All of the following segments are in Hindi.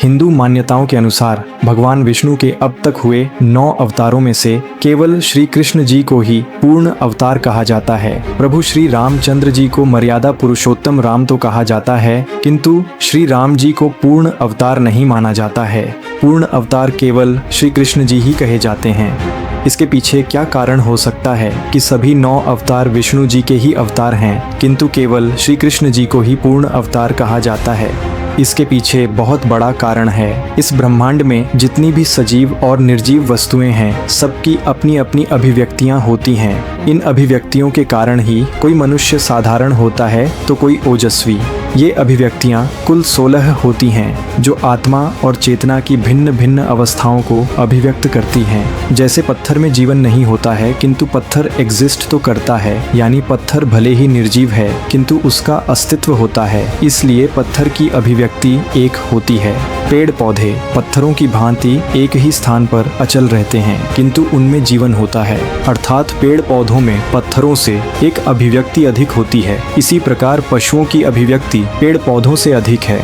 हिंदू मान्यताओं के अनुसार भगवान विष्णु के अब तक हुए 9 अवतारों में से केवल श्री कृष्ण जी को ही पूर्ण अवतार कहा जाता है। प्रभु श्री रामचंद्र जी को मर्यादा पुरुषोत्तम राम तो कहा जाता है, किंतु श्री राम जी को पूर्ण अवतार नहीं माना जाता है। पूर्ण अवतार केवल श्री कृष्ण जी ही कहे जाते हैं। इसके पीछे क्या कारण हो सकता है कि सभी 9 अवतार विष्णु जी के ही अवतार हैं, किंतु केवल श्री कृष्ण जी को ही पूर्ण अवतार कहा जाता है? इसके पीछे बहुत बड़ा कारण है। इस ब्रह्मांड में जितनी भी सजीव और निर्जीव वस्तुएं हैं, सबकी अपनी अपनी अभिव्यक्तियां होती हैं। इन अभिव्यक्तियों के कारण ही कोई मनुष्य साधारण होता है तो कोई ओजस्वी। ये अभिव्यक्तियां कुल 16 होती हैं, जो आत्मा और चेतना की भिन्न भिन्न अवस्थाओं को अभिव्यक्त करती हैं। जैसे पत्थर में जीवन नहीं होता है, किंतु पत्थर एग्जिस्ट तो करता है, यानी पत्थर भले ही निर्जीव है किंतु उसका अस्तित्व होता है, इसलिए पत्थर की अभिव्यक्ति एक होती है। पेड़ पौधे पत्थरों की भांति एक ही स्थान पर अचल रहते हैं, किंतु उनमें जीवन होता है, अर्थात पेड़ पौधों में पत्थरों से एक अभिव्यक्ति अधिक होती है। इसी प्रकार पशुओं की अभिव्यक्ति पेड़ पौधों से अधिक है।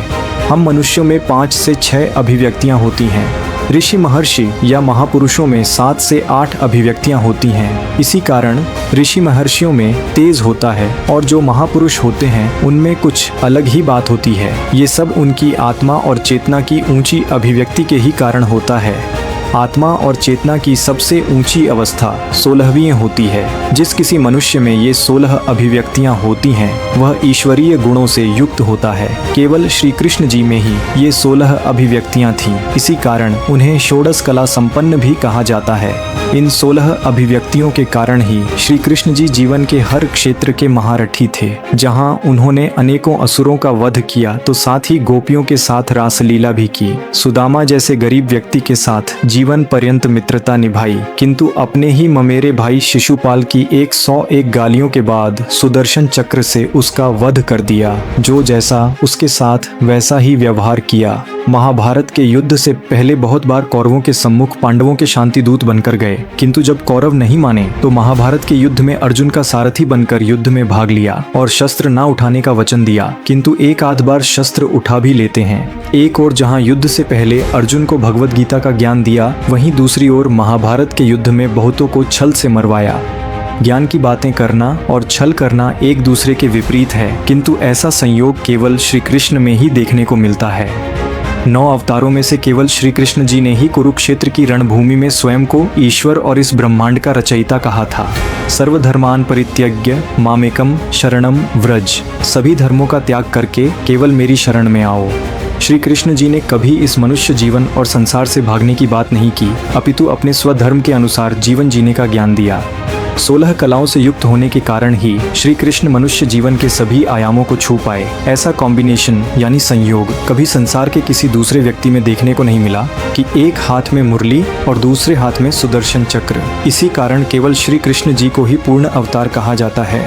हम मनुष्यों में 5 से 6 अभिव्यक्तियां होती हैं। ऋषि महर्षि या महापुरुषों में 7 से 8 अभिव्यक्तियां होती हैं। इसी कारण ऋषि महर्षियों में तेज होता है और जो महापुरुष होते हैं उनमें कुछ अलग ही बात होती है। ये सब उनकी आत्मा और चेतना की ऊंची अभिव्यक्ति के ही कारण होता है। आत्मा और चेतना की सबसे ऊंची अवस्था 16वीं होती है। जिस किसी मनुष्य में ये 16 अभिव्यक्तियां होती हैं, वह ईश्वरीय गुणों से युक्त होता है। केवल श्री कृष्ण जी में ही ये 16 अभिव्यक्तियां थीं। इसी कारण उन्हें षोडश कला संपन्न भी कहा जाता है। इन 16 अभिव्यक्तियों के कारण ही श्री कृष्ण जी जीवन के हर क्षेत्र के महारथी थे। जहाँ उन्होंने अनेकों असुरों का वध किया, तो साथ ही गोपियों के साथ रासलीला भी की। सुदामा जैसे गरीब व्यक्ति के साथ जीवन पर्यंत मित्रता निभाई, किंतु अपने ही ममेरे भाई शिशुपाल की 101 गालियों के बाद सुदर्शन चक्र से उसका वध कर दिया। जो जैसा उसके साथ वैसा ही व्यवहार किया। महाभारत के युद्ध से पहले बहुत बार कौरवों के सम्मुख पांडवों के शांति दूत बनकर गए, किंतु जब कौरव नहीं माने तो महाभारत के युद्ध में अर्जुन का सारथी बनकर युद्ध में भाग लिया और शस्त्र न उठाने का वचन दिया, किंतु एक आध बार शस्त्र उठा भी लेते हैं। एक और जहां युद्ध से पहले अर्जुन को भगवद गीता का ज्ञान दिया, वहीं दूसरी ओर महाभारत के युद्ध में बहुतों को छल से मरवाया। ज्ञान की बातें करना और छल करना एक दूसरे के विपरीत है, किंतु ऐसा संयोग केवल श्री कृष्ण में ही देखने को मिलता है। 9 अवतारों में से केवल श्री कृष्ण जी ने ही कुरुक्षेत्र की रणभूमि में स्वयं को ईश्वर और इस ब्रह्मांड का रचयिता कहा था। सर्वधर्मान परित्यज्य मामेकम शरणम व्रज। सभी धर्मों का त्याग करके केवल मेरी शरण में आओ। श्री कृष्ण जी ने कभी इस मनुष्य जीवन और संसार से भागने की बात नहीं की, अपितु अपने स्वधर्म के अनुसार जीवन जीने का ज्ञान दिया। 16 कलाओं से युक्त होने के कारण ही श्री कृष्ण मनुष्य जीवन के सभी आयामों को छू पाए। ऐसा कॉम्बिनेशन यानी संयोग कभी संसार के किसी दूसरे व्यक्ति में देखने को नहीं मिला कि एक हाथ में मुरली और दूसरे हाथ में सुदर्शन चक्र। इसी कारण केवल श्री कृष्ण जी को ही पूर्ण अवतार कहा जाता है।